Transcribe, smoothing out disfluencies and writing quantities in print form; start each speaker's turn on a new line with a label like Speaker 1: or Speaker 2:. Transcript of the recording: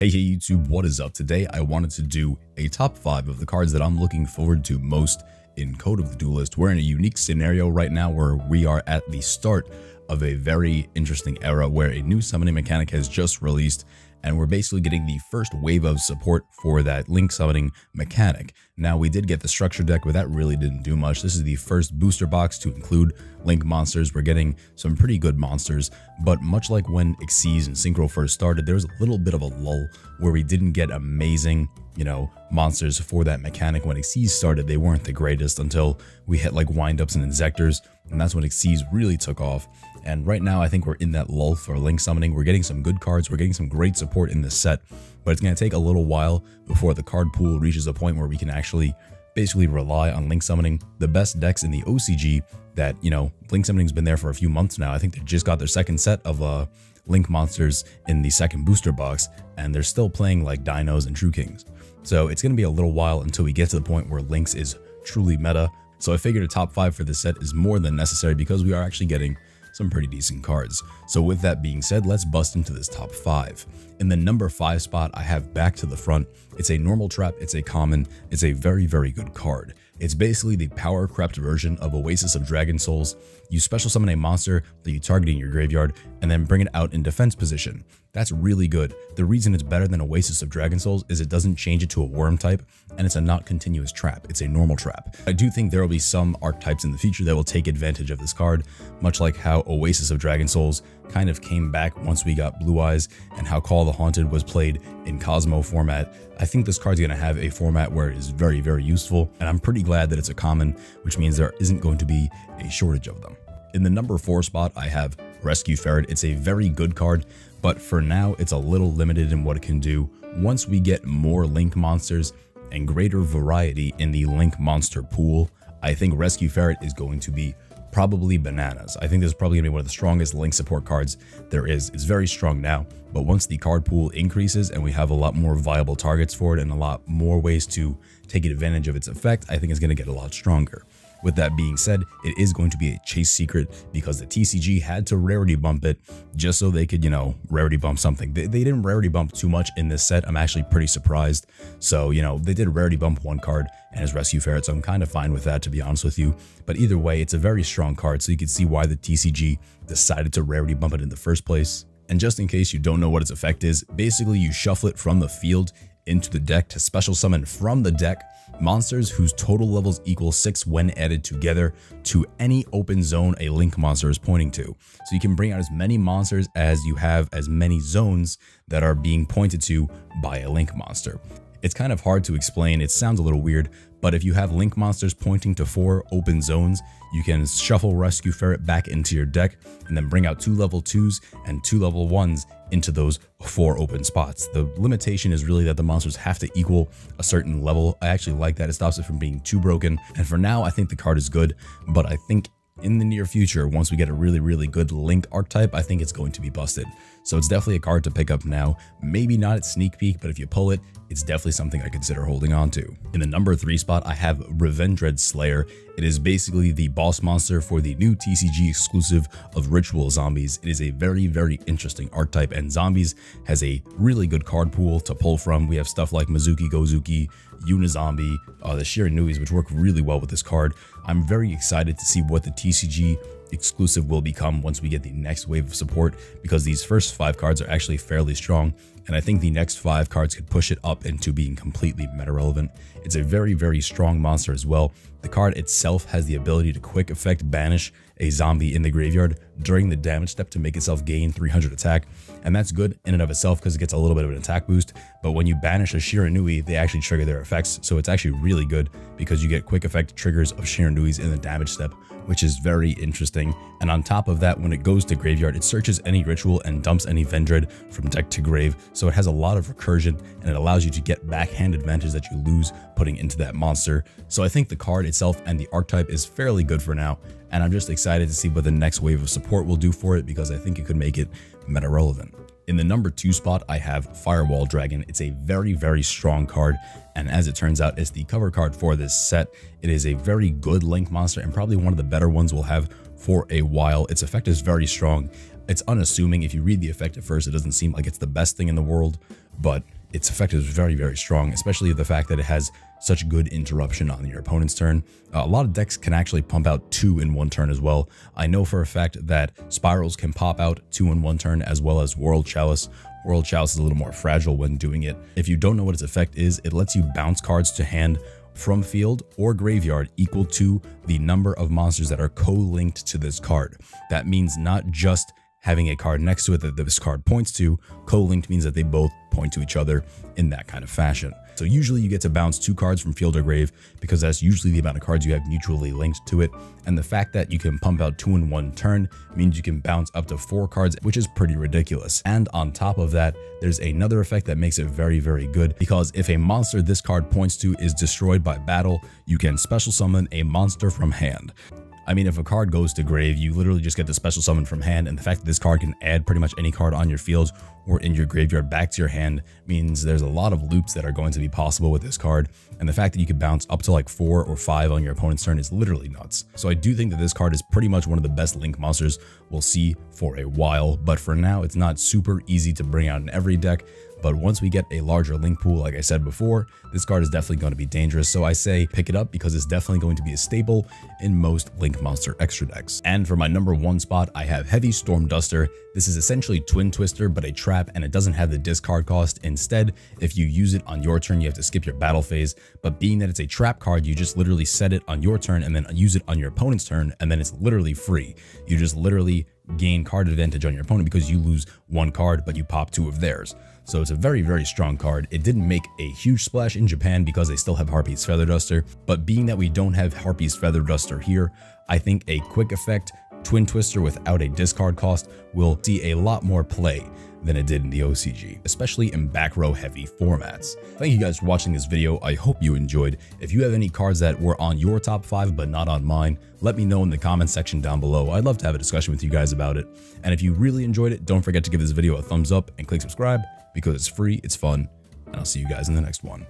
Speaker 1: Hey YouTube, what is up? Today I wanted to do a top 5 of the cards that I'm looking forward to most in Code of the Duelist. We're in a unique scenario right now where we are at the start of a very interesting era where a new summoning mechanic has just released, and we're basically getting the first wave of support for that link summoning mechanic. Now, we did get the structure deck, but that really didn't do much. This is the first booster box to include link monsters. We're getting some pretty good monsters, but much like when Xyz and Synchro first started, there was a little bit of a lull where we didn't get amazing, monsters for that mechanic. When Xyz started, they weren't the greatest until we hit like windups and injectors, and that's when Xyz really took off. And right now, I think we're in that lull for link summoning. We're getting some good cards. We're getting some great support in this set, but it's going to take a little while before the card pool reaches a point where we can actually basically rely on link summoning. The best decks in the OCG that, link summoning's been there for a few months now. I think they just got their second set of link monsters in the second booster box, and they're still playing like Dinos and True Kings. So it's going to be a little while until we get to the point where links is truly meta. So I figured a top 5 for this set is more than necessary because we are actually getting some pretty decent cards. So with that being said, let's bust into this top 5. In the number 5 spot, I have Back to the Front. It's a normal trap, it's a common, it's a very, very good card. It's basically the power crept version of Oasis of Dragon Souls. You special summon a monster that you target in your graveyard and then bring it out in defense position. That's really good. The reason it's better than Oasis of Dragon Souls is it doesn't change it to a worm type, and it's a not continuous trap. It's a normal trap. I do think there will be some archetypes in the future that will take advantage of this card, much like how Oasis of Dragon Souls kind of came back once we got Blue Eyes, and how Call of the Haunted was played in Cosmo format. I think this card's going to have a format where it is very, very useful, and I'm pretty glad that it's a common, which means there isn't going to be a shortage of them. In the number 4 spot, I have Rescue Ferret. It's a very good card, but for now, it's a little limited in what it can do. Once we get more link monsters and greater variety in the link monster pool, I think Rescue Ferret is going to be probably bananas. I think this is probably gonna be one of the strongest link support cards there is. It's very strong now, but once the card pool increases and we have a lot more viable targets for it and a lot more ways to take advantage of its effect, I think it's gonna get a lot stronger. With that being said, it is going to be a chase secret because the TCG had to rarity bump it just so they could, rarity bump something. They didn't rarity bump too much in this set. I'm actually pretty surprised. So, they did rarity bump one card and his Rescue Ferret, so I'm kind of fine with that, to be honest with you. But either way, it's a very strong card, so you can see why the TCG decided to rarity bump it in the first place. And just in case you don't know what its effect is, basically you shuffle it from the field into the deck to special summon from the deck monsters whose total levels equal 6 when added together to any open zone a link monster is pointing to. So you can bring out as many monsters as you have as many zones that are being pointed to by a link monster. It's kind of hard to explain, it sounds a little weird, but if you have link monsters pointing to 4 open zones, you can shuffle Rescue Ferret back into your deck and then bring out 2 level 2s and 2 level 1s into those 4 open spots. The limitation is really that the monsters have to equal a certain level. I actually like that. It stops it from being too broken. And for now, I think the card is good, but I think in the near future, once we get a really, really good link archetype, I think it's going to be busted. So it's definitely a card to pick up now. Maybe not at sneak peek, but if you pull it, it's definitely something I consider holding on to. In the number 3 spot, I have REVENDREAD Slayer. It is basically the boss monster for the new TCG exclusive of Ritual Zombies. It is a very, very interesting archetype, and Zombies has a really good card pool to pull from. We have stuff like Mizuki Gozuki, Unizombie, the Shiranuis, which work really well with this card. I'm very excited to see what the TCG exclusive will become once we get the next wave of support, because these first 5 cards are actually fairly strong, and I think the next 5 cards could push it up into being completely meta relevant. It's a very, very strong monster as well. The card itself has the ability to quick effect banish a zombie in the graveyard during the damage step to make itself gain 300 attack, and that's good in and of itself because it gets a little bit of an attack boost. But when you banish a Shiranui, they actually trigger their effects, so it's actually really good because you get quick effect triggers of Shiranuis in the damage step, which is very interesting. And on top of that, when it goes to graveyard, it searches any ritual and dumps any Vendread from deck to grave, so it has a lot of recursion and it allows you to get backhand advantage that you lose putting into that monster. So I think the card itself and the archetype is fairly good for now, and I'm just excited to see what the next wave of support will do for it because I think it could make it meta relevant. In the number 2 spot, I have Firewall Dragon. It's a very, very strong card, and as it turns out, it's the cover card for this set. It is a very good link monster and probably one of the better ones we'll have for a while. Its effect is very strong. It's unassuming. If you read the effect at first, it doesn't seem like it's the best thing in the world, but its effect is very, very strong, especially the fact that it has such good interruption on your opponent's turn. A lot of decks can actually pump out 2 in one turn as well. I know for a fact that Spirals can pop out 2 in one turn, as well as World Chalice. World Chalice is a little more fragile when doing it. If you don't know what its effect is, it lets you bounce cards to hand from field or graveyard equal to the number of monsters that are co-linked to this card. That means not just having a card next to it that this card points to. Co-linked means that they both point to each other in that kind of fashion. So usually you get to bounce 2 cards from field or grave because that's usually the amount of cards you have mutually linked to it. And the fact that you can pump out 2 in one turn means you can bounce up to 4 cards, which is pretty ridiculous. And on top of that, there's another effect that makes it very, very good, because if a monster this card points to is destroyed by battle, you can special summon a monster from hand. I mean, if a card goes to grave, you literally just get the special summon from hand, and the fact that this card can add pretty much any card on your field or in your graveyard back to your hand means there's a lot of loops that are going to be possible with this card, and the fact that you can bounce up to like 4 or 5 on your opponent's turn is literally nuts. So I do think that this card is pretty much one of the best link monsters we'll see for a while, but for now it's not super easy to bring out in every deck. But once we get a larger link pool, like I said before, this card is definitely going to be dangerous. So I say pick it up because it's definitely going to be a staple in most link monster extra decks. And for my number 1 spot, I have Heavy Storm Duster. This is essentially Twin Twister, but a trap, and it doesn't have the discard cost. Instead, if you use it on your turn, you have to skip your battle phase. But being that it's a trap card, you just literally set it on your turn and then use it on your opponent's turn, and then it's literally free. You just literally gain card advantage on your opponent because you lose 1 card, but you pop 2 of theirs. So it's a very, very strong card. It didn't make a huge splash in Japan because they still have Harpy's Feather Duster, but being that we don't have Harpy's Feather Duster here, I think a quick effect Twin Twister without a discard cost will see a lot more play than it did in the OCG, especially in back row heavy formats. Thank you guys for watching this video. I hope you enjoyed. If you have any cards that were on your top 5 but not on mine, let me know in the comment section down below. I'd love to have a discussion with you guys about it. And if you really enjoyed it, don't forget to give this video a thumbs up and click subscribe because it's free, it's fun, and I'll see you guys in the next one.